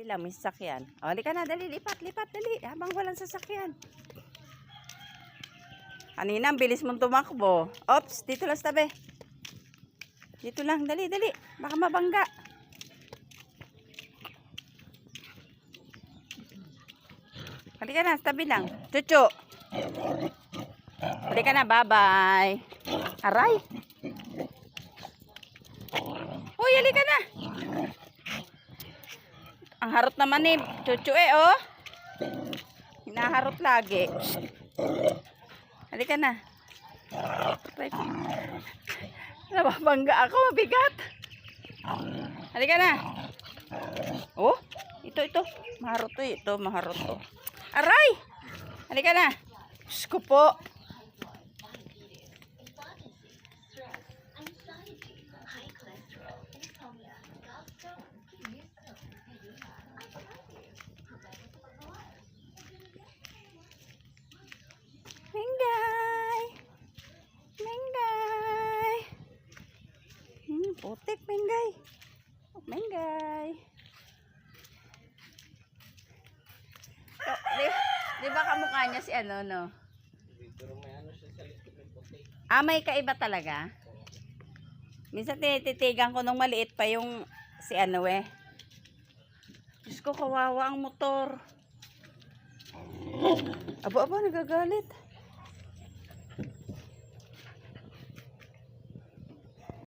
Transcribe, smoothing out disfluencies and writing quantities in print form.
Buti lang, may sasakyan. O, hindi ka na, dali, lipat, dali. Habang walang sasakyan. Kanina, ang bilis mong tumakbo. Oops, dito lang sa tabi. Dito lang, dali. Baka mabangga. Halika na, sa tabi lang. Chuchu. Halika na, bye-bye. Aray. Uy, halika na. Ang harot naman eh, Chuchu oh. Hinaharot lagi. Halika na. Nababangga ako, mabigat. Halika na. Oh, ito. Maharot to, ito, maharot to. Aray! Halika na. Diyos ko po. Menggay. Putik, Menggay. Oh, di ba kamukha niya si ano, no? May kaiba talaga. Minsan tinititigan ko nung maliit pa yung si ano eh. Diyos ko, kawawa ang motor. Aba, nagagalit.